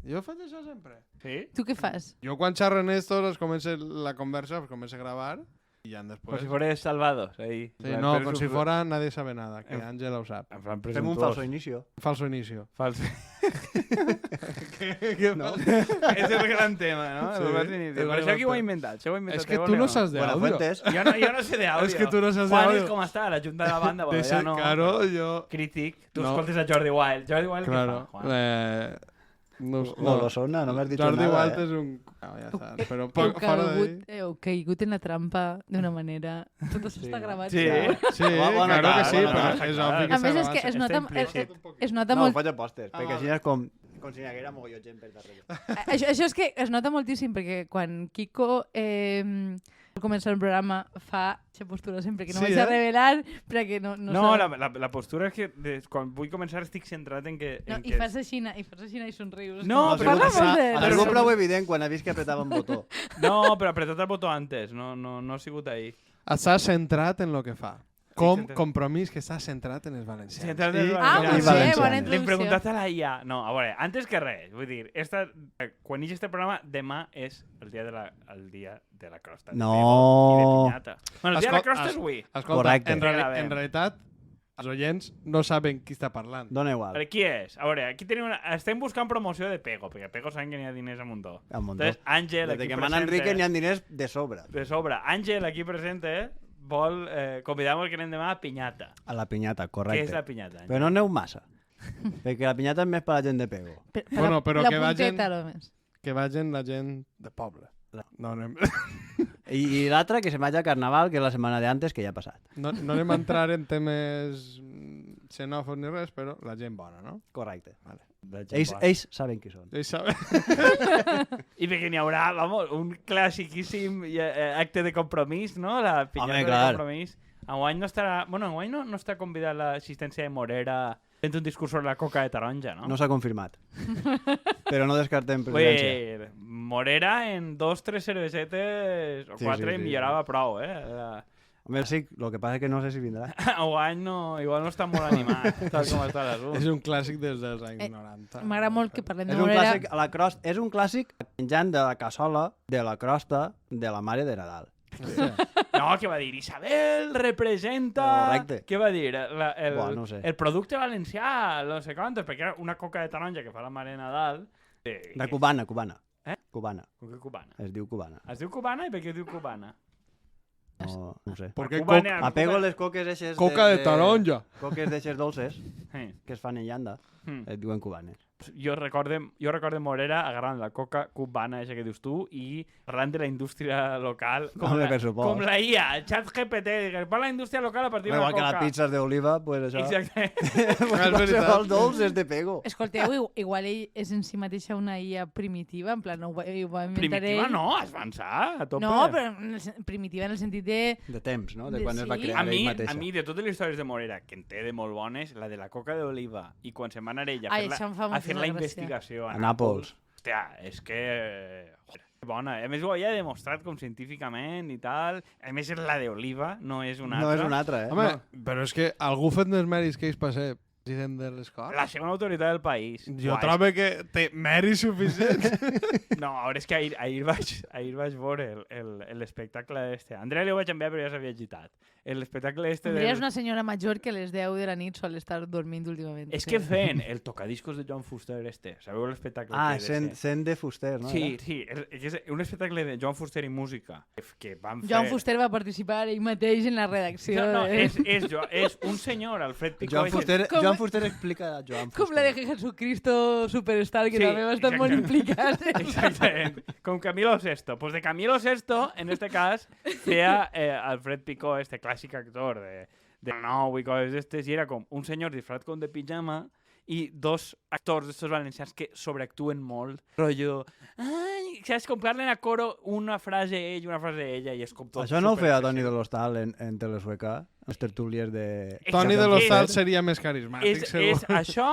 Jo faig això sempre. Sí? Tu què fas? Jo quan xerro en estos la conversa, pues començo a grabar y ya después... Com si fueres Salvados, ahí. Sí, no, com si fuera nadie sabe nada, que Ángela ho sap. En plan Fem un presumptuós. falso inicio. Falso inicio. Falso. No. És el gran tema, no? Sí, El falso inicio. el Per això gran qui ho ha tema. inventat? Això ho ha inventat És que Evo tu no León. saps d'àudio. Buenafuentes. Jo no sé d'àudio. És que tu no saps Juan d'àudio. és com està, la junta de la banda, bueno, ja no. Claro, jo... Crític. Tu No. escoltes a Jordi Wild. Jordi Wild Claro. què fa, Juan? No lo sona, no m'has dit Jordi nada. Wild és un... No, ja saps, però Heu fora d'ahí... caigut en la trampa d'una manera... Tot això està gravat. Sí. ja. Sí, Bona claro que cara, sí, bona però cara. és obvi que A més, és s'ha que gravat. es nota, implícit. es nota No, ho molt... faig a pòsters, perquè així és com si hi haguera mogolló gent per darrere. Això és que es nota moltíssim, perquè quan Kiko al començar el programa fa aquesta postura sempre, que no Sí, vaig a revelar, perquè no No, sap- la postura és que quan vull començar estic centrat en que... No, en i que... fas així i somrius. No, ha però sigut- parla molt ha de... sigut prou evident quan ha vist que apretava un botó. No, però apretat el botó antes, no ha sigut ahí. Està centrat en el que fa. Com centrat. compromís que està centrat en els valencians. Centrat en els Ah, valencians. molt I bé, valencians. bona L'hem introducció. preguntat a la IA. No, a veure, antes que res, vull dir, quan ix este programa, demà és el dia de la crosta. de No. pego i de pinyata. Bueno, el dia de la Escolta, crosta és avui. Escolta, Correcte. en realitat, els oients no saben qui està parlant. Dona A igual. veure, qui és? A veure, aquí tenim estem buscant promoció de Pego, perquè Pego saben que n'hi ha diners a muntó. A muntó. Entonces, Àngel, Des aquí que mana Enrique presente, n'hi ha diners de sobre. de sobre. Àngel, aquí presente, vol convidar-nos que anem demà a Pinyata. A la pinyata, Què correcte. és la Pinyata? Àngel? Però no aneu massa. Perquè la pinyata és més per la gent de pego. Bueno, però la que vagin- punteta, només. Que vagin la gent de poble. No anem, I l'altra, que se vagi a Carnaval, que és la setmana d'antes, que ja ha passat. no anem a entrar en temes xenòfobs ni res, però la gent bona, no? Correcte. Vale. La gent Ells, bona. ells saben qui són. Ells saben. I perquè n'hi haurà, vamos, un classiquíssim acte de compromís, no? La pinyata Home, de clar. compromís. Enguany no estarà... Bueno, enguany no està convidat l'assistència de Morera fent un discurs sobre la coca de taronja, no? No s'ha confirmat. Però no descartem presidència. Ui, Morera en 2-3 cervesetes o Sí, 4 sí, sí. millorava prou, eh? Home, sí, el que passa és que no sé si vindrà. Enguany igual no està molt animat, tal com està És l'assumpte. un clàssic des dels anys 90. M'agrada molt que parlem de És un Morera. clàssic, a la crosta, és un clàssic menjant de la cassola de la crosta de la mare de Nadal. No, què va dir? Isabel representa... Correcte. Què va dir? Buah, no ho sé. El producte valencià, no sé quantos, perquè era una coca de taronja que fa la mare de Nadal. De cubana, cubana. Eh? Cubana. Coca cubana. Es diu cubana. Es diu cubana i per què es diu cubana? No ho sé. Perquè Cubana- Apego les coques eixes... coca de taronja. Coques d'eixes dolces Sí. que es fan en llanda. Hmm. Et diuen cubanes. Jo recorde Morera agarrant la coca cubana, aquesta que dius tu, i parlant de la indústria local. Home, per supost. Com la IA, el xat GPT, que parla de la indústria local a partir de la Igual que coca. les pizzas d'oliva, pues això... Exacte. Qualsevol dolç és de pego. Escolteu, igual ell és en si mateixa una IA primitiva, en plan, no ho va inventar Primitiva ell. no, es va avançar a tope. No, però primitiva en el sentit de... De temps, no? De De- quan es va sí. crear A mi, ell mateixa. de totes les històries de Morera, que en té de molt bones, la de la coca d'oliva, i quan se'n va anar ella Ai, això em fa a fer moltíssima la gràcia. investigació a A Nàpols. Hòstia, és que... Joder, bona. A més, ho havia demostrat com científicament i tal. A més, és la d'oliva, no és una No altra. és una altra, eh? Home, però és que algú fet els mèrits que ells per ser president de l'escola. La segona autoritat del país. Jo Buah, trobo que té mèrits suficients. No, a veure, és que ahir vaig veure l'espectacle este. A Andrea li ho vaig enviar, però ja s'havia agitat. L'espectacle este... Andrea és una senyora major que a les 10 de la nit sol estar dormint últimament. És que feien el tocadiscos de Joan Fuster este. Sabeu l'espectacle? Ah, que és sent de fuster, no? Sí, sí, és un espectacle de Joan Fuster i música que van fer... Joan Fuster va participar ell mateix en la redacció. No, de- és un senyor, Alfred Picó. Joan Fuster explica a Joan Fuster. Com la de Jesucristo Superstar, que Sí, també va estar molt exacte. implicat. Exactament, com Camilo Sesto. Pues de Camilo Sesto, en este cas, feia Alfred Picó, este clàssic actor de nou i coses d'estes, i era com un senyor disfrat com de pijama i dos actors d'estos valencians que sobreactuen molt, rotllo... Ai, saps, com parlen a coro una frase ell, una frase ella, i és com tot... Això no ho feia superexcessiu. Toni de l'Hostal en Telesueca, les tertúlies de... Toni de Exacte. l'Hostal seria més carismàtic, És segur. això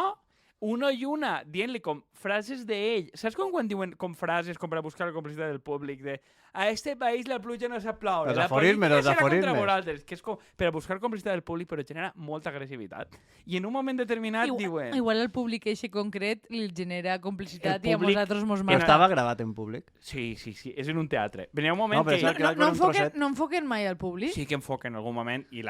uno i una dient-li com frases d'ell. Saps quan diuen com frases com per a buscar la complicitat del públic de a este país la pluja no sap ploure, la política serà contra vosaltres, que és com per a buscar complicitat del públic però genera molta agressivitat. I en un moment determinat diuen... Igual el públic eixe concret li genera complicitat i a públic nosaltres mos Però mata. estava gravat en públic. Sí, és en un teatre. Venia un moment No, però que... No enfoquen mai al públic? Sí que enfoquen en algun moment i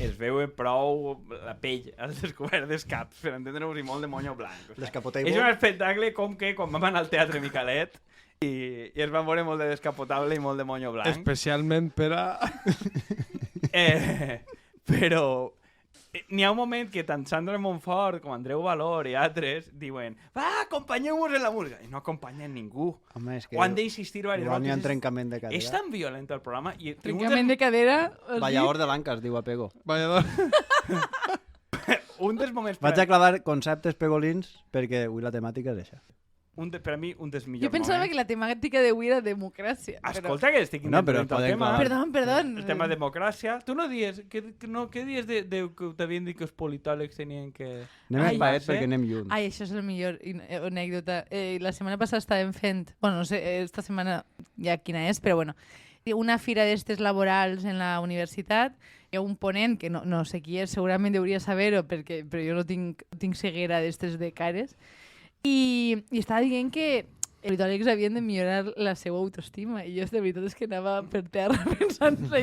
es veu prou la pell al descobert dels caps per entendre-ho i molt de monyo blanc. O sigui, és un espectacle com que quan vam anar al Teatre Micalet i es va veure molt de descapotable i molt de monyo blanc. Especialment per a... Però n'hi ha un moment que tant Sandra Montfort com Andreu Valor i altres diuen va, acompanyeu-nos en la música. I no acompanyen ningú. Home, és que Ho han d'insistir diverses igual n'hi ha voltes. trencament de cadera. És tan violent el programa. I Trencament de cadera? Ballador de l'Anca es diu Apego. Ballador. un dels moments... Vaig a clavar conceptes pegolins perquè avui la temàtica és això. Per a mi, un dels millors Jo pensava moments. que la temàtica d'avui era democràcia. Escolta, que estic No, però inventant el podem tema. clavar. Perdó. El tema democràcia. Tu no dies... Què dies de que t'havien dit que els politòlegs tenien que... Anem Ai, espaet sí. perquè anem lluny. Ai, això és la millor anècdota. La setmana passada estàvem fent... Bueno, no sé, esta setmana ja quina és, però bueno, una fira d'estes laborals en la universitat. Hi ha un ponent, que no sé qui és, segurament hauria saber-ho, però jo no tinc ceguera d'estes de cares. I estava dient que els politòlegs havien de millorar la seva autoestima i jo de veritat és que anava per terra pensant la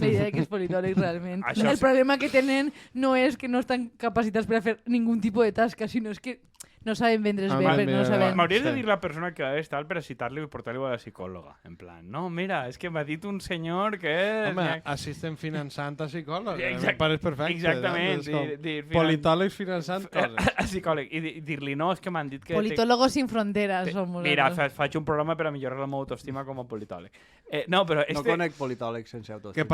idea que els politòlegs realment... Això el sí. problema que tenen no és que no estan capacitats per a fer ningun tipus de tasca, sinó és que no saben vendre's bé, Home, perquè no mira, saben... M'hauries de Sí. dir la persona que és tal per a citar-li i portar-li a la psicòloga. En plan, no, mira, és que m'ha dit un senyor que és... Home, així estem finançant a psicòlegs. Exacte- Em pareix perfecte. exactament, És com dir- politòlegs finançant coses. a psicòleg. I dir-li, no, és que m'han dit que... Politólogos sin fronteras som Mira, nosaltres. faig un programa per a millorar la meva autoestima com a politòleg. No, però... No conec politòlegs sense autoestima. Que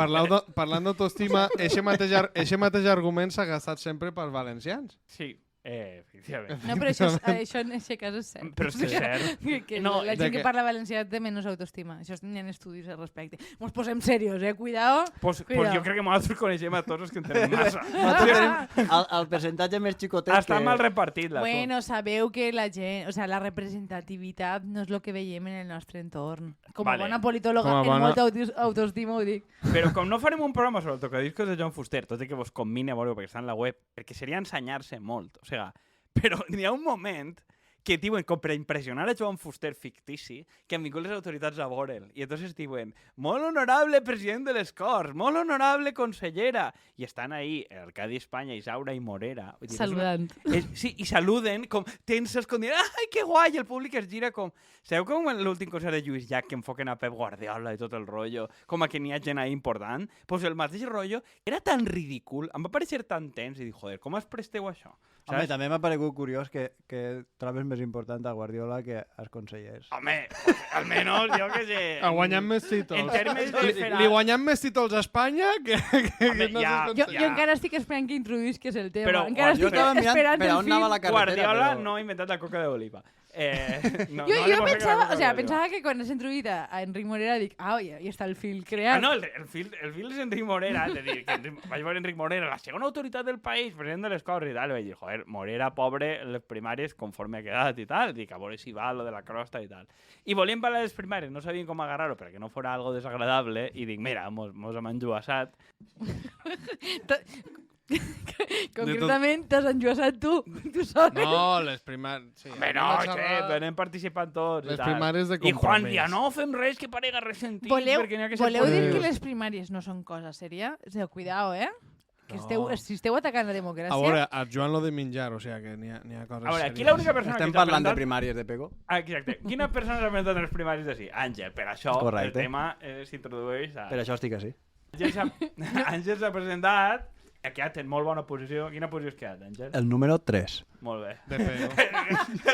parlant d'autoestima, eixe mateix argument s'ha gastat sempre pels valencians. Sí, efectivament. No, però això en aquest cas és cert. Però és que és cert. Que No, la de gent que que- parla valencià té menys autoestima. Això n'hi ha estudis al respecte. Mos posem serios, Cuidao. Pues Cuidao. jo crec que nosaltres coneixem a tots els que en tenim massa. Nosaltres tenim el percentatge més xicotet Està mal repartit, la Bueno, sabeu que la gent, o sea, la representativitat no és el que veiem en el nostre entorn. Com a Vale. bona politòloga, Com a en bona- molta autoestima ho dic. Però com no farem un programa sobre el tocadiscos de John Fuster, tot i que vos combine a veure perquè està en la web, perquè seria ensenyar-se molt. O sigui, però n'hi ha un moment que diuen, com per a impressionar a Joan Fuster fictici, que han vingut les autoritats a veure'l. I entonces diuen, molt honorable president de les Corts, molt honorable consellera. I estan ahí, Arcadi Espanya, Isaura i Morera. Vull dir, és una- Saludant. Sí, i saluden com tensos, com dient, ai, que guai, i el públic es gira com... Sabeu com en l'últim concert de Lluís Llach que enfoquen a Pep Guardiola i tot el rotllo, com a que n'hi ha gent ahí important? Pues el mateix rotllo era tan ridícul, em va parecer tan tens, i dic, joder, com es presteu a això? Home, també m'ha paregut curiós que trobes més important a Guardiola que als consellers. Home, pues, almenys, jo què sé... Ha guanyat més títols. En termes de... Li guanyem més títols a Espanya que Home, no ja, sé Jo encara estic esperant que introduïsques el tema. Però encara Jo estic estava mirant esperant per el on anava la fil. carretera. Guardiola però... no ha inventat la coca d'oliva. No, Jo li posa que la pensava, coca o sea, d'oliva. pensava que quan has introduït a Enric Morera dic, ja està el fil creat. No, el fil és Enric Morera, és a dir, que vaig veure Enric Morera, la segona autoritat del país, president de les Corts i tal, i vaig dir, joder, Morera, pobre, les primàries conforme ha quedat i tal, dic, a veure si va lo de la crosta i tal. I volien parlar de les primàries, no sabien com agarrar-ho perquè no fora algo desagradable, i dic, mira, mos hem enjuassat. Concretament, t'has enjuassat tu sol. No, les primàries... Sí, Home, no, che, anem participant tots les i tal. primàries de I Juan compromís. dia, no fem res que parega ressentit, Voleu, perquè n'hi ha que ser voleu dir polítics. que les primàries no són cosa sèria? O sigui, cuidao, Que si esteu atacant la democràcia... A veure, a Joan lo de menjar, o sigui que n'hi ha coses A veure, aquí serioses. l'única persona Estem que s'ha parlant de presentat... primàries de Pego? Exacte. Quina persona s'ha presentat en els primaris de sí? Àngel, per això Correcte. el tema s'introdueix a... Per això estic així. Àngel s'ha presentat, ha quedat en molt bona posició. Quina posició has quedat, Àngel? El número 3. Molt bé. De pego.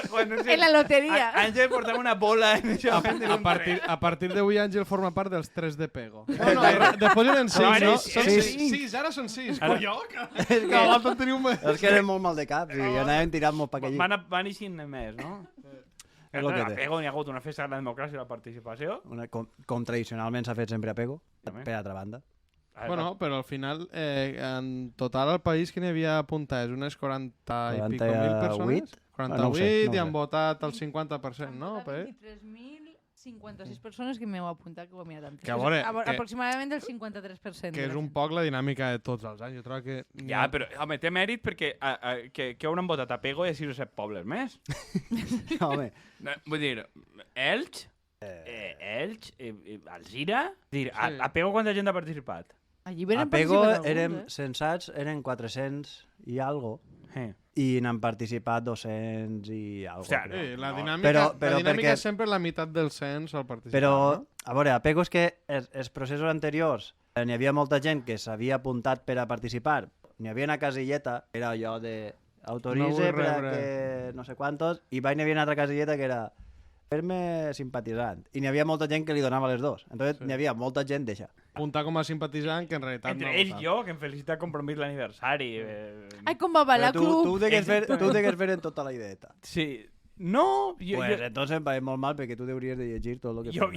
Bueno, sí. En la loteria. Àngel portava una bola en això. A partir d'avui Àngel forma part dels 3 de pego. No, després eren 6, ara no? és- Són és 6, ara són 6. Ara- Colló, que l'altre teniu més. És que eren molt mal de caps i anaven tirant molt pa allí. Van eixint més, no? És lo que A té. Pego n'hi ha hagut una festa de la democràcia i la participació. Com tradicionalment s'ha fet sempre a Pego, També. per altra banda. Bueno, però al final, en total al país que n'hi havia apuntades unes 40 i pico mil persones. 48 no ho sé, no ho i sé. han votat el 50%, no? Han votat 23.056 persones que m'heu apuntat, que ho he mirat antes. Que a veure, que- Aproximadament el 53%. Que és un poc la dinàmica de tots els anys. Jo trobo que... Ja, però, home, té mèrit perquè que hauran votat a Pego i a 6 o 7 pobles més. Home, No, vull dir, Elx, Alzira... Vull dir, Sí. a Pego quanta gent ha participat? Allí a venen Pego participant érem alguns, censats, eren 400 i algo, i n'han participat 200 i algo. Hòstia, crec. Sí, la dinàmica, Però la dinàmica perquè- és sempre la meitat del cens al participar. Però, no? a veure, a Pego és que els processos anteriors n'hi havia molta gent que s'havia apuntat per a participar. N'hi havia una casilleta, era allò de No autoritze vull per a rebre. que no sé quantos, i n'hi havia una altra casilleta que era fer-me simpatitzant. I n'hi havia molta gent que li donava les dos. Entonces Sí. n'hi havia molta gent d'aixa. Apuntar com a simpatitzant, que en realitat Entre no ha ells votat. jo, que em felicita Compromís l'aniversari. Ai, com va ballar Però tu club. ho degues fer, Exactament. tu degues fer en tota la ideeta. Sí. No, Pues entonces em va molt mal perquè tu hauries de llegir tot el que jo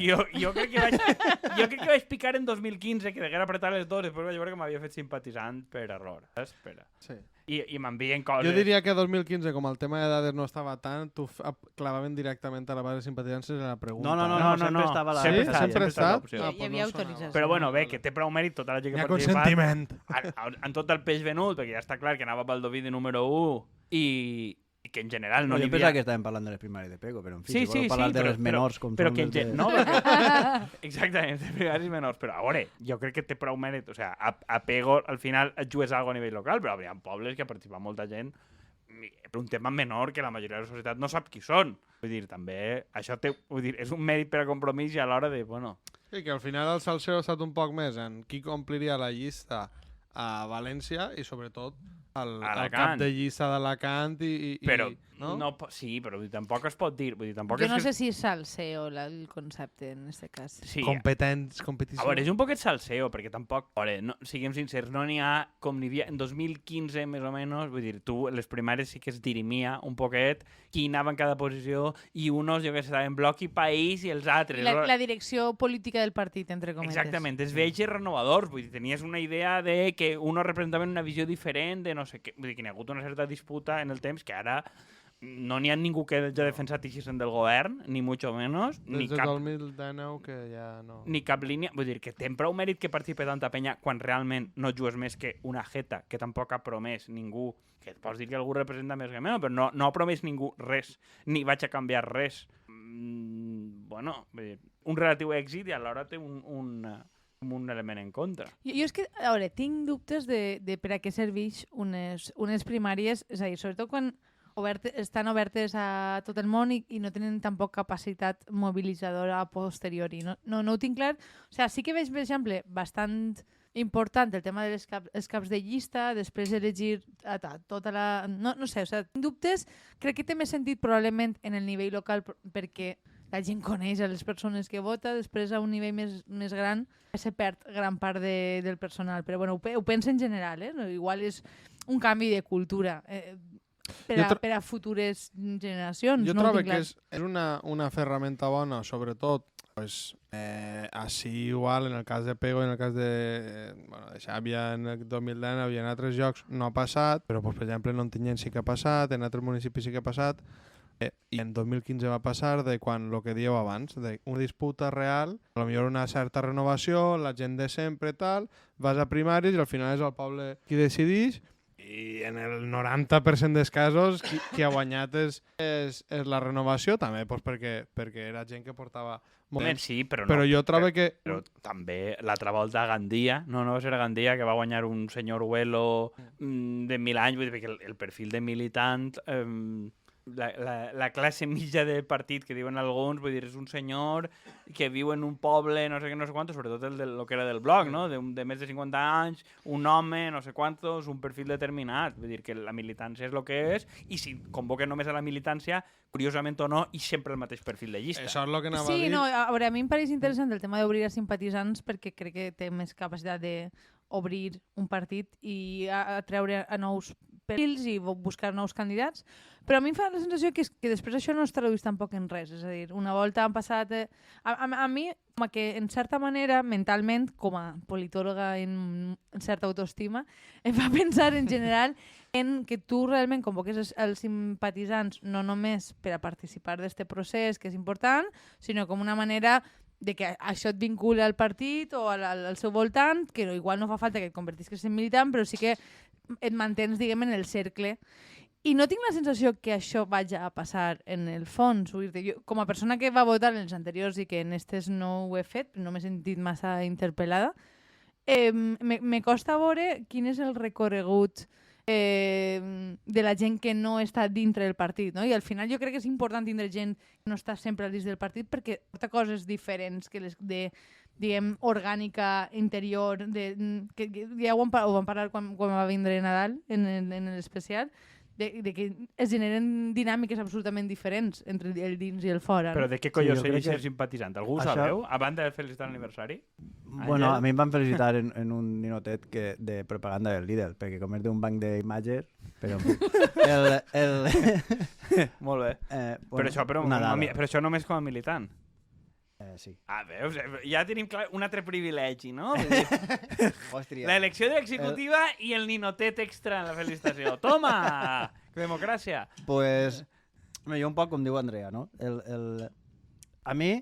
crec que vaig picar en 2015, que deguera apretar les dues, després vaig veure que m'havia fet simpatitzant per error. Espera. Sí. I m'envien coses... Jo diria que 2015, com el tema d'edades no estava tant, tu clavaven directament a la base de simpatitzants en la pregunta. No, sempre estava la... Sí, Sempre sempre ha estat. l'opció. Hi Ah, pues havia no sonava. autorització. Però bueno, bé, que té prou mèrit tota la gent Hi que ha ha participat. consentiment. En tot el peix venut, perquè ja està clar que anava pel Doví de número 1 i que en general no No, n'hi jo havia... pensava que estàvem parlant de les primàries de Pego, però en fi, Sí, si sí, voleu parlar sí, de les però- menors com però són que les de... no, perquè... Exactament, de primaris menors. Però a veure, jo crec que té prou mèrit. O sigui, a Pego al final et jugues alguna a nivell local, però hi ha pobles que ha participat molta gent per un tema menor que la majoria de la societat no sap qui són. Vull dir, també, això té, vull dir, és un mèrit per a Compromís i a l'hora de, bueno... Sí, que al final el salseo ha estat un poc més en qui compliria la llista a València i sobretot el cap de llista d'Alacant Però, no? sí, però vull dir, tampoc es pot dir. Vull dir, tampoc Jo no és sé si és salseo el concepte en aquest cas. Sí, competició. a veure, és un poquet salseo, perquè tampoc... A veure, no, siguem sincers, no n'hi ha com n'hi havia en 2015, més o menys, vull dir, tu, les primàries sí que es dirimia un poquet qui anava en cada posició i uns, jo que sé, estaven Bloc i País i els altres. La direcció política del partit, entre cometes. Exactament, els viatges renovadors, vull dir, tenies una idea de que unos representaven una visió diferent de no sé què, vull dir, que n'hi ha hagut una certa disputa en el temps que ara no n'hi ha ningú que hagi defensat Ixisen del govern, ni mucho menos, Des de 2019 que ja no... ni cap línia. Vull dir, que té prou mèrit que participi tanta penya quan realment no jugues més que una jeta, que tampoc ha promès ningú, que et pots dir que algú representa més que menys, però no ha promès ningú res, ni vaig a canviar res. Bueno, vull dir, un relatiu èxit i alhora té un element en contra. Jo és que, a veure, tinc dubtes de per a què serveix unes primàries, és a dir, sobretot quan estan obertes a tot el món i no tenen tampoc capacitat mobilitzadora a posteriori. No ho tinc clar. O sigui, sí que veig, per exemple, bastant important el tema dels caps de llista, després elegir tota la... No sé, o sigui, tinc dubtes. Crec que té més sentit probablement en el nivell local perquè la gent coneix a les persones que vota, després a un nivell més gran se perd gran part del personal. Però bueno, ho penso en general, igual és un canvi de cultura per a futures generacions. Jo no ho trobo tinc que clar. és una ferramenta bona, sobretot pues, així igual en el cas de Pego i en el cas de Xàbia en el 2010 i en altres llocs no ha passat, però pues, per exemple en Ontinyent sí que ha passat, en altres municipis sí que ha passat, i en 2015 va passar de quan el que dieu abans, d'una disputa real, potser una certa renovació, la gent de sempre tal, vas a primàries i al final és el poble qui decideix i en el 90% dels casos qui ha guanyat és la renovació, també doncs, perquè era gent que portava molt Moment, temps. sí, però no. Però jo trobo que... Però també l'altra volta a Gandia, no va ser a Gandia, que va guanyar un senyor Huelo de 1000 anys, vull dir, perquè el perfil de militant... la classe mitja del partit que diuen alguns, vull dir, és un senyor que viu en un poble, no sé què, no sé quantos, sobretot lo que era del bloc, no? De més de 50 anys, un home, no sé quantos, un perfil determinat. Vull dir que la militància és el que és, i si convoquen només a la militància, curiosament o no, i sempre el mateix perfil de llista. Això és el que anava a Sí, dir. no, a veure, a mi em pareix interessant el tema d'obrir a simpatitzants perquè crec que té més capacitat d'obrir un partit i atreure a nous perfils i buscar nous candidats, però a mi em fa la sensació que després això no es tradueix tampoc en res. És a dir, una volta han passat... A mi, com que en certa manera, mentalment, com a politòloga en certa autoestima, em fa pensar en general en que tu realment convoques els simpatitzants no només per a participar d'aquest procés, que és important, sinó com una manera de que això et vincula al partit o al seu voltant, que igual no fa falta que et convertisques en militant, però sí que et mantens, diguem, en el cercle. I no tinc la sensació que això vagi a passar en el fons. Jo, com a persona que va votar en els anteriors i que en aquests no ho he fet, no m'he sentit massa interpel·lada, me costa veure quin és el recorregut de la gent que no està dintre del partit, no? I al final jo crec que és important tindre gent que no està sempre al dins del partit perquè porta coses diferents que les de, diguem, orgànica interior, que ja ho vam parlar quan va vindre Nadal en l'especial, de que es generen dinàmiques absolutament diferents entre el dins i el fora. Però no? de què collons Sí, jo crec segueix ser que simpatitzant? Algú ho això- sabeu? A banda de felicitar l'aniversari? Bueno, a mi em van felicitar en un ninotet de propaganda del Lidl, perquè com és d'un banc d'imatges, però Molt bé. bueno, Però una dada. però això només com a militant. Sí. Ah, veus? Ja tenim clar un altre privilegi, no? Vull dir, Hòstia. l'elecció de l'executiva i el ninotet extra en la felicitació. Toma! Democràcia! Pues, jo un poc com diu Andrea, no? A mi,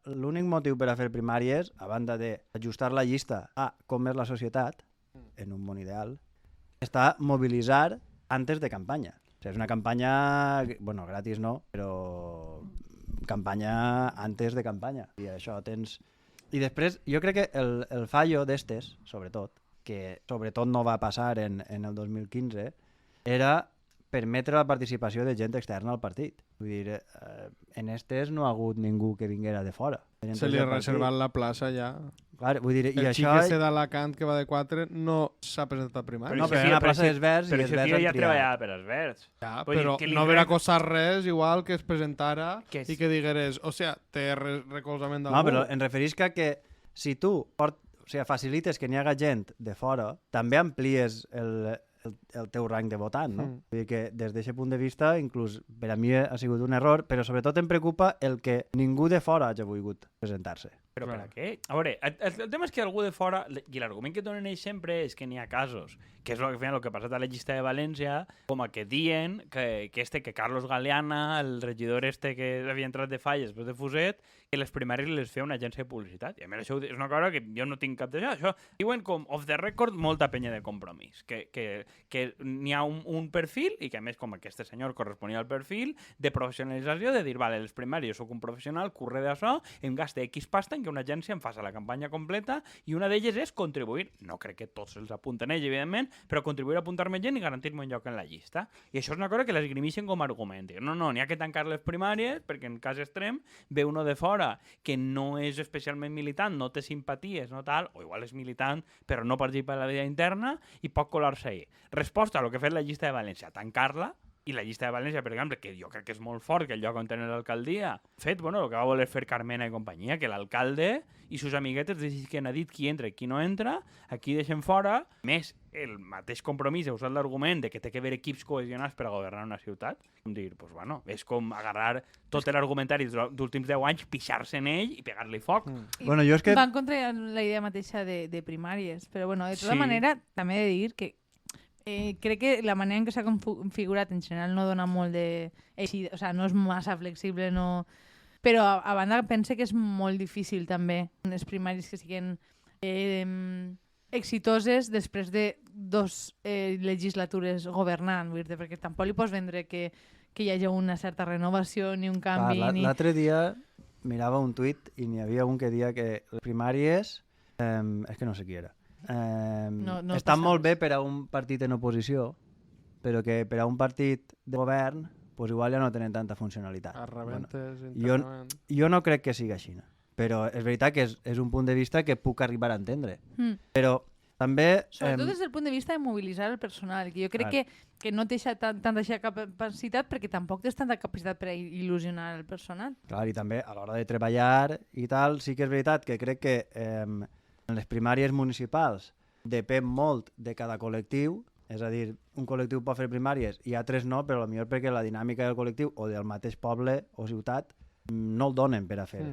l'únic motiu per a fer primàries, a banda d'ajustar la llista a com és la societat, en un món ideal, està mobilitzar antes de campanya. O sigui, és una campanya, bueno, gratis no, però campanya antes de campanya. I això tens... I després, jo crec que el fallo d'estes, sobretot, que sobretot no va passar en el 2015, era permetre la participació de gent externa al partit. Vull dir, en estes no ha hagut ningú que vinguera de fora. Se li ha reservat la plaça ja. Clar, vull dir, i El això... xic ese d'Alacant que va de 4 no s'ha presentat a primària. No, si però era una plaça si- dels Verds i però els si Verds tio han ja triat. treballava per als Verds. Ja, Vull dir però que li no haurà rep- costat res igual que es presentara Que i que digueres, o sigui, té recolzament d'algú. No, però em referisc que si tu facilites que n'hi haga gent de fora, també amplies el teu rang de votant, no? Vull dir que des d'aquest punt de vista, inclús per a mi ha sigut un error, però sobretot em preocupa el que ningú de fora hagi volgut presentar-se. Però per Clar. a què? A veure, el tema és que algú de fora, i l'argument que donen ells sempre és que n'hi ha casos, que és el que ha passat a la llista de València, com a que diuen que Carlos Galeana, el regidor que havia entrat de Falles després de Fuset, que les primàries les feia una agència de publicitat. I a mi això és una cosa que jo no tinc cap d'això. Això diuen com off the record molta penya de compromís. Que n'hi ha un perfil, i que a més com aquest senyor corresponia al perfil, de professionalització, de dir, vale, les primàries soc un professional, curre d'això, em gaste X pasta en que una agència em faci la campanya completa, i una d'elles és contribuir, no crec que tots els apunten ells, evidentment, però contribuir a apuntar-me gent i garantir-me un lloc en la llista. I això és una cosa que l'esgrimixen com a argument. Diuen, no, n'hi ha que tancar les primàries, perquè en cas extrem ve uno de fora que no és especialment militant, no té simpaties, no tal, o igual és militant, però no participa en la vida interna, i pot colar-se ahí. Resposta a lo que ha fet la llista de València, tancar-la, i la llista de València, per exemple, que jo crec que és molt fort, que el lloc on tenen l'alcaldia, fet, bueno, el que va voler fer Carmena i companyia, que l'alcalde i sus amiguetes decidisquen a dit qui entra i qui no entra, aquí deixen fora, més el mateix compromís, he usat l'argument de que té que haver equips cohesionats per a governar una ciutat, com dir, pues bueno, és com agarrar tot l'argumentari dels últims 10 anys, pixar-se en ell i pegar-li foc. I Bueno, jo és que... van contra la idea mateixa de primàries, però bueno, de tota Sí. manera també he de dir que crec que la manera en què s'ha configurat en general no dona molt de... o sigui, no és massa flexible, no... Però a banda pense que és molt difícil també les primàries que siguin exitoses després de 2 legislatures governant, vull dir, perquè tampoc li pots vendre que hi hagi una certa renovació ni un canvi. L'altre dia mirava un tuit i n'hi havia un que deia que les primàries... és que no sé qui era. No estan passa molt res. bé per a un partit en oposició, però que per a un partit de govern pues igual ja no tenen tanta funcionalitat. A rebentes, jo- internament. Jo no crec que sigui així, però és veritat que és un punt de vista que puc arribar a entendre. Però també... Sobretot des del punt de vista de mobilitzar el personal, que jo crec Clar. que no té tanta capacitat perquè tampoc tens tanta capacitat per a il·lusionar el personal. Clar, i també a l'hora de treballar i tal, sí que és veritat que crec que en les primàries municipals depèn molt de cada col·lectiu, És a dir, un col·lectiu pot fer primàries i altres no, però potser perquè la dinàmica del col·lectiu o del mateix poble o ciutat no el donen per a fer.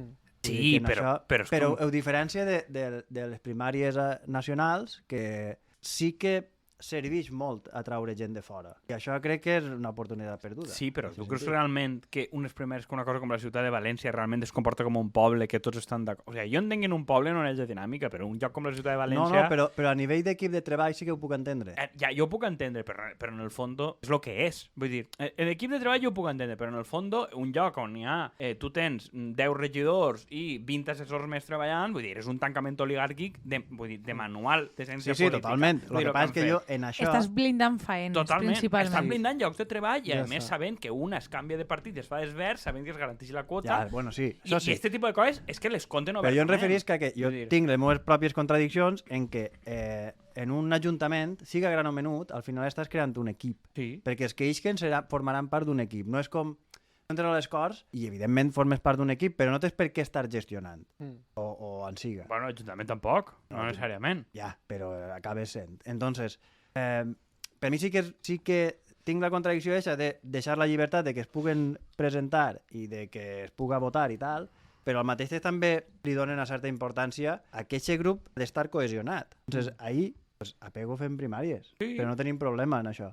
Sí, En però és però com- ho diferència de les primàries nacionals, que sí que serveix molt a traure gent de fora. I això crec que és una oportunitat perduda. Sí, però en tu aquest creus sentit. realment que unes primeres que una cosa com la ciutat de València realment es comporta com un poble que tots estan d'acord? O sigui, jo entenc que en un poble no és de dinàmica, però un lloc com la ciutat de València... No, però a nivell d'equip de treball sí que ho puc entendre. Ja, jo ho puc entendre, però en el fons és el que és. Vull dir, l'equip de treball jo ho puc entendre, però en el fons un lloc on hi ha, tu tens 10 regidors i 20 assessors més treballant, vull dir, és un tancament oligàrquic de manual, d'essència Sí, política. totalment. Vull El dir, que passa és que han jo fet. en això... Estàs blindant faenes, Totalment, principalment. estan blindant llocs de treball i a Ja més està. sabent que una es canvia de partit i es fa desvers, sabent que es garanteix la quota, Ja, bueno, sí, i això sí. este tipus de coses és que les compten Però jo em obertament. referís que jo Vull dir- tinc les meves pròpies contradiccions en què en un ajuntament, siga gran o menut, al final estàs creant un equip. Sí. Perquè els que isquen formaran part d'un equip. No és com entres a les Corts i, evidentment, formes part d'un equip, però no tens per què estar gestionant. O en siga. Bueno, l'Ajuntament tampoc, no necessàriament. Ja, però acabes sent. Entonces, per mi sí que tinc la contradicció eixa de deixar la llibertat de que es puguen presentar i de que es puga votar i tal, però al mateix temps també li donen una certa importància a que aquest grup ha d'estar cohesionat. Entonces, ahir pues, apego fent primàries, Sí. però no tenim problema en això.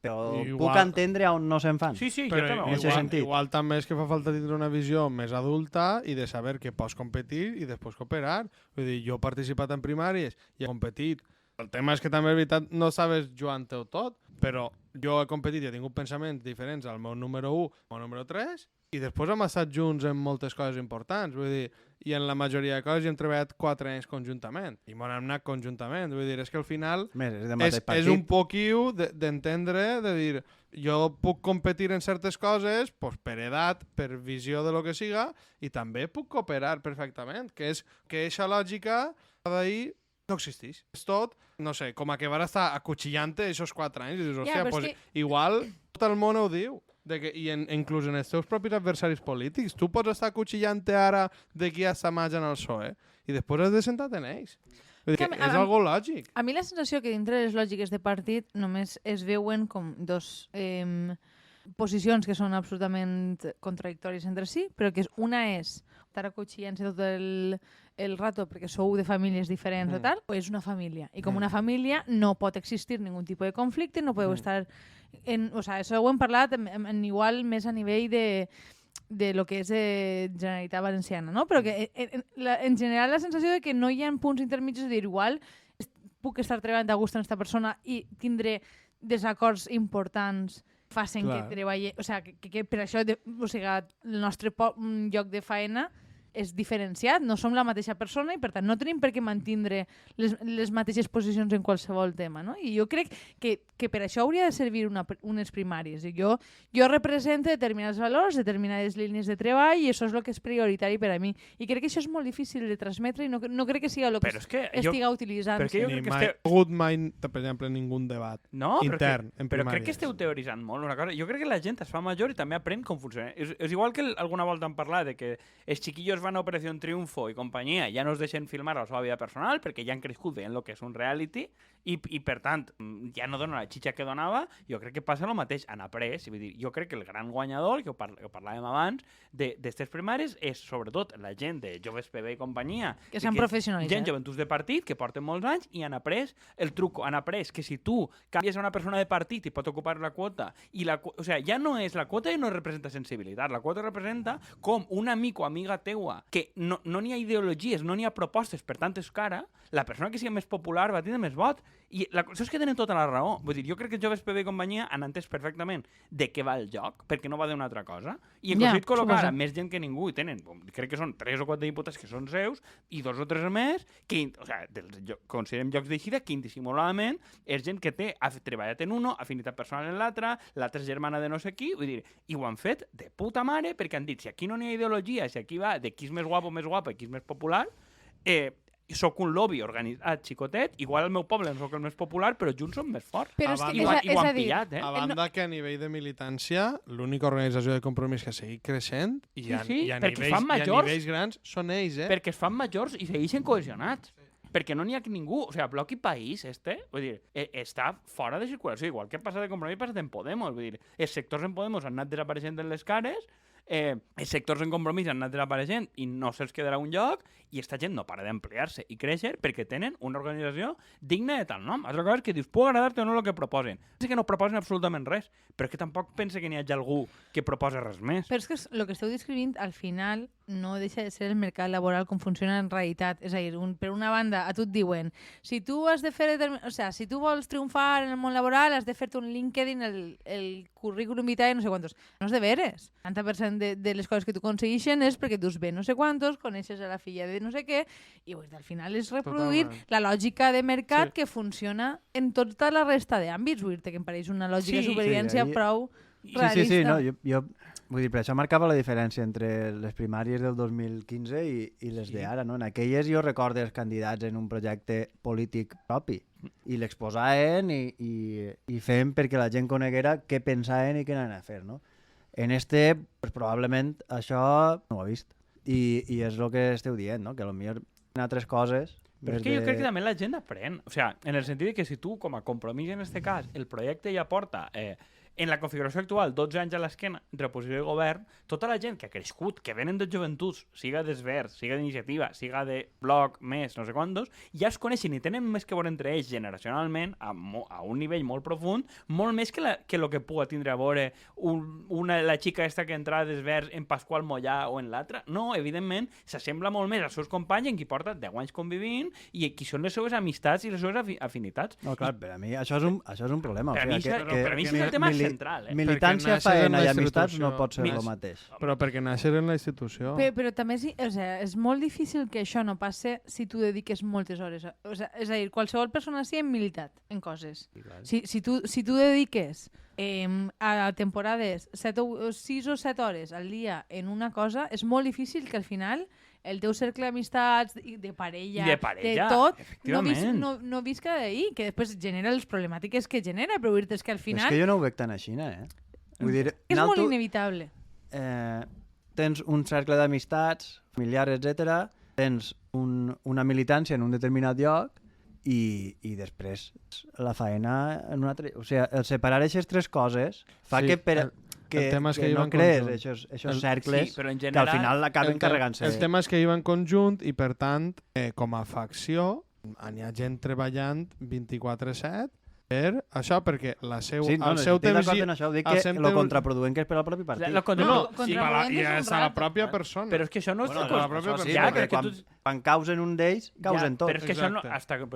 Però Igual- puc entendre on no se'n fan. Sí, sí, jo Però també. en aquest igual, sentit. igual també és que fa falta tindre una visió més adulta i de saber que pots competir i després cooperar. Vull dir, jo he participat en primàries i he competit. El tema és que també, és veritat, no sabes jugant-ho tot, però jo he competit i he tingut pensaments diferents al meu número 1 o al número 3 i després hem estat junts en moltes coses importants. Vull dir, i en la majoria de coses hem treballat 4 anys conjuntament i m'ho hem anat conjuntament. Vull dir, és que al final Més, és del mateix és partit. un poquiu d'entendre, de dir, jo puc competir en certes coses pues, per edat, per visió de lo que siga, i també puc cooperar perfectament, que és que aquesta lògica d'ahir no existeix. És tot, no sé, com a que vas estar acutxillant-te aquests 4 anys i dius, Ja, hòstia, però és pues, que- igual tot el món ho diu. De que, inclús en els teus propis adversaris polítics. Tu pots estar acutxillant-te ara de qui està maig en el PSOE i després has de sentar-te en ells. Vull dir Que que és algo lògic. A mi la sensació que dintre de les lògiques de partit només es veuen com dos posicions que són absolutament contradictòries entre si, però que una és estar acotxillant-se tot el rato perquè sou de famílies diferents o tal, o és una família. I com una família no pot existir ningú tipus de conflicte, no podeu estar... O sea, això ho hem parlat en igual més a nivell de lo que és Generalitat Valenciana, no? Però que en general la sensació de que no hi ha punts intermitjos de dir igual puc estar treballant a gust amb aquesta persona i tindré desacords importants facin Clar. que treballi... O sigui, que per això o sigui, el nostre lloc de faena és diferenciat, no som la mateixa persona i per tant no tenim per què mantindre les mateixes posicions en qualsevol tema, no? I jo crec que per això hauria de servir unes primàries. I jo represento determinats valors, determinades línies de treball i això és el que és prioritari per a mi. I crec que això és molt difícil de transmetre i no crec que sigui el que Però és que jo- estiga utilitzant. perquè jo Ni crec que mai, esteu- ha hagut mai, per exemple, ningú debat No, intern en però crec primàries. que esteu teoritzant molt una cosa. Jo crec que la gent es fa major i també aprèn com funciona. És igual que alguna volta hem parlat de que els xiquillos van a Operació Triunfo i companyia ja no es deixen filmar la seva vida personal perquè ja han crescut veient el que és un reality i per tant, ja no dona la xitxa que donava. Jo crec que passa el mateix. Han après, vull dir, jo crec que el gran guanyador, que ho parlàvem abans, d'estes primàries és sobretot la gent de Joves PB i companyia. Que s'han professionalitzat. Gent joventuts de partit que porten molts anys i han après el truc. Han après que si tu canvies a una persona de partit i pot ocupar la quota, o sea, ja no és la quota i no representa sensibilitat. La quota representa com un amic o amiga teua que no n'hi ha ideologies, no n'hi ha propostes, per tant és cara, la persona que sigui més popular va tindre més vot. I això és que tenen tota la raó. Vull dir, jo crec que els Joves PB i companyia han entès perfectament de què va el joc, perquè no va d'una altra cosa, i han aconseguit col·locar suposo. a més gent que ningú, i tenen, crec que són 3 o 4 diputats que són seus, i 2 o 3 més, que, o sigui, considerem llocs d'eixida, que indissimuladament és gent que té treballat en uno, afinitat personal en l'altre és germana de no sé qui, vull dir, i ho han fet de puta mare, perquè han dit, si aquí no n'hi ha ideologia, si aquí va de qui és més guapo, més guapa, i qui és més popular, soc un lobby organitzat xicotet, igual al meu poble no soc el més popular, però junts som més forts. Però és que I ho han és a dir, pillat, A banda que a nivell de militància, l'única organització de compromís que segueix creixent i, Sí, i, a perquè nivells, fan i a majors. nivells grans són ells, perquè es fan majors i segueixen cohesionats. perquè no n'hi ha ningú. O sigui, Bloc i País, vull dir, està fora de circulació, igual que passa de Compromís, passa en Podemos. Vull dir, els sectors en Podemos han anat desapareixent en les cares, els sectors en Compromís han anat desapareixent i no se'ls quedarà un lloc, i esta gent no para d'ampliar-se i créixer perquè tenen una organització digna de tal nom. Altra cosa és que dius, puc agradar-te o no el que proposen. És que no proposen absolutament res, però és que tampoc pensa que n'hi hagi algú que proposa res més. Però és que el que esteu descrivint, al final, no deixa de ser el mercat laboral com funciona en realitat. És a dir, per una banda, a tu et diuen, si tu has de fer, si tu vols triomfar en el món laboral, has de fer-te un LinkedIn, el currículum vitae, no sé quantos. No és de veres. 90% de les coses que tu aconsegueixen és perquè tu bé no sé quantos, coneixes a la filla de no sé què, i al final és reproduir la lògica de mercat que funciona en tota la resta d'àmbits. Vull dir que em pareix una lògica de supervivència prou realista. Sí, no, jo vull dir, per això marcava la diferència entre les primàries del 2015 i les d'ara, no? En aquelles jo recordo els candidats en un projecte polític propi i l'exposaven i feien perquè la gent coneguera què pensaven i què anaven a fer, no? En pues, probablement això no ho he vist. I és el que esteu dient, no? Que potser hi ha altres coses... Però és que jo crec que també la gent aprèn. O sigui, en el sentit que si tu, com a Compromís en aquest cas, el projecte ja porta... en la configuració actual, 12 anys a l'esquena, entre oposició i govern, tota la gent que ha crescut, que venen de joventuts, siga d'Esvers, siga d'Iniciativa, siga de Bloc, més, no sé quantos, ja es coneixen i tenen més que veure entre ells generacionalment, a un nivell molt profund, molt més que el que pugui tindre a veure la xica esta que entra d'Esvers en Pasqual Mollà o en l'altra. No, evidentment, s'assembla molt més als seus companys en qui porta 10 anys convivint i qui són les seves amistats i les seves afinitats. No, clar, per a mi això és un problema. Per a mi és el tema central. Militància, feina i amistats no pot ser el mateix. Però perquè nàixer en la institució. Però també és molt difícil que això no passe si tu dediques moltes hores. És a dir, qualsevol persona sigui militat en coses. Si tu dediques a temporades 6 o 7 hores al dia en una cosa, és molt difícil que al final el teu cercle d'amistats, de parella, de tot, no visca d'ahir, que després genera les problemàtiques que genera, però dir-te és que al final... És que jo no ho veig tan així, Vull dir, és molt inevitable. Tens un cercle d'amistats, familiars, etc. Tens una militància en un determinat lloc i després la faena en un altre... O sigui, el separar aquestes tres coses fa que no crees aquests cercles general, que al final acaben carregant-se. El tema és que hi va en conjunt i, per tant, com a facció, hi ha gent treballant 24/7 per això, perquè el seu temps... Dic que el contraproduent que és per al propi partit. I és a la pròpia persona. Però és que això no està construït. Quan causen un d'ells, causen tots. Però és que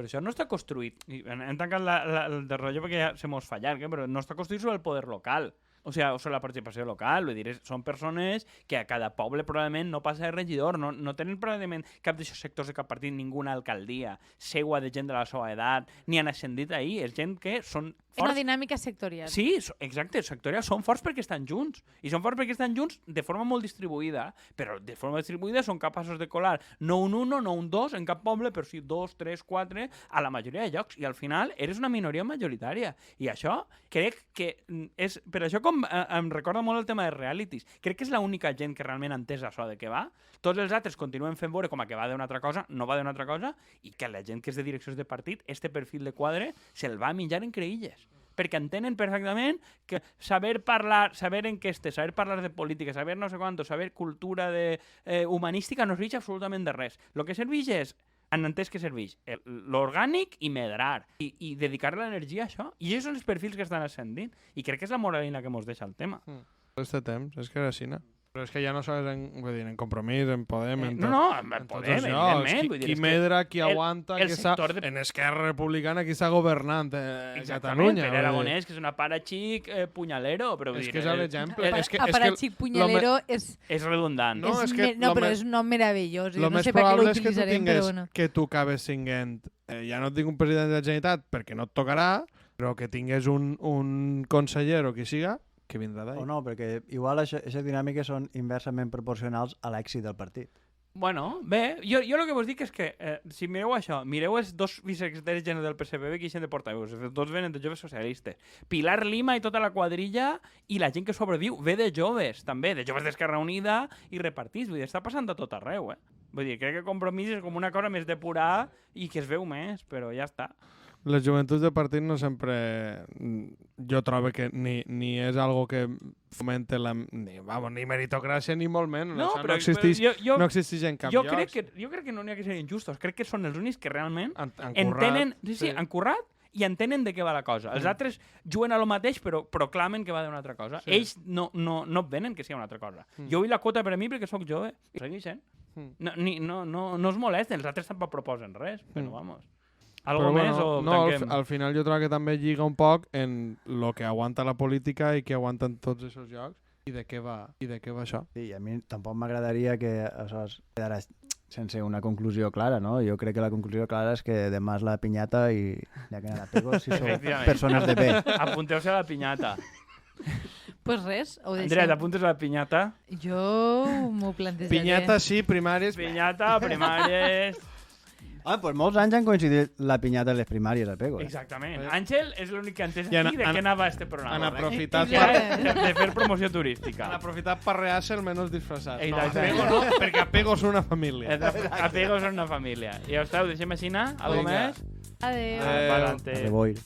això no està construït. Hem tancat el de rotllo perquè ja se mos fallar, però no està construït sobre el poder local. O sobre la participació local, vull dir, són persones que a cada poble probablement no passa de regidor, no tenen probablement cap d'aquests sectors de cap partit, ninguna alcaldia, seua de gent de la seva edat, ni han ascendit ahir, és gent que són forts. Una dinàmica sectorial. Sí, exacte, sectorial, són forts perquè estan junts, i són forts perquè estan junts de forma molt distribuïda, però de forma distribuïda són capaços de colar no un 1, no un 2 en cap poble, però sí 2, 3, 4 a la majoria de llocs, i al final eres una minoria majoritària, i això crec que és, per això com em recorda molt el tema de realities. Crec que és l'única gent que realment ha entès això de què va. Tots els altres continuen fent veure com a que va d'una altra cosa, no va d'una altra cosa, i que la gent que és de direccions de partit, este perfil de quadre, se'l va menjar en creïlles. Perquè entenen perfectament que saber parlar, saber enquestes, saber parlar de política, saber no sé quanto, saber cultura humanística no serveix absolutament de res. El que serveix és han entès que serveix l'orgànic i medrar i dedicar l'energia a això. I aquests són els perfils que estan ascendint. I crec que és la moralina que ens deixa el tema. Este temps, és que era així, Però és que ja no sols en Compromís, en Podem... en Podem, evidentment. Qui medra, qui aguanta, en Esquerra Republicana, qui està governant a Catalunya. Pere Aragonès, que és una paraxic punyalero. És que és l'exemple. Paraxic punyalero és... És redundant. No, però és un nom meravellós. El més probable és que tu tingues que tu acabes sent, ja no et dic un president de la Generalitat, perquè no et tocarà, però que tingués un conseller o qui siga, que vindrà d'ahí. O no, perquè igual aquestes dinàmiques són inversament proporcionals a l'èxit del partit. Bueno, bé, jo el que vos dic és que, si mireu això, mireu els dos vicesecretaris generals del PSPB que ixen de portaveus, els dos venen de joves socialistes. Pilar Lima i tota la quadrilla i la gent que sobreviu ve de joves, també, de joves d'Esquerra Unida i repartits. Vull dir, està passant a tot arreu, Vull dir, crec que Compromís és com una cosa més depurada i que es veu més, però ja està. Les joventuts de partit no sempre... Jo trobo que ni és algo que fomente ni meritocràcia ni molt menys. No, Això però, no existeix, jo, no existeix en cap jo lloc. crec que no n'hi ha que ser injustos. Crec que són els únics que realment Han currat, entenen... Sí, han currat i entenen de què va la cosa. Els altres juguen a lo mateix però proclamen que va d'una altra cosa. Sí. Ells no venen que sigui una altra cosa. Jo vull la quota per a mi perquè sóc jove i segueix sent. No es molesten, els altres tampoc proposen res, però vamos. Algo Però, més o tanquem? al final jo trobo que també lliga un poc en lo que aguanta la política i que aguanten tots aquests jocs i de què va això. Sí, a mi tampoc m'agradaria que això es quedara sense una conclusió clara, no? Jo crec que la conclusió clara és que demà és la pinyata i n'hi ha que anar a pegos si sou Efectivament. persones de bé. Apunteu-se a la pinyata. Pues res, ho deixem. Andrea, t'apuntes a la pinyata? Jo m'ho plantejaré. Pinyata sí, primàries... Pinyata, primàries... Ah, doncs molts anys han coincidit la pinyata i les primàries a Pego. Exactament. Àngel és l'únic que ha entès I aquí de què anava este programa. Han aprofitat Ja, De fer promoció turística. Han aprofitat per rear-se el menys disfressat. No, Exacte. Apego no, perquè Apego és una família. Apegos en una família. I ja està, ho deixem així anar? Algo Vinga. més? Adéu. Pa'lante. Reboir.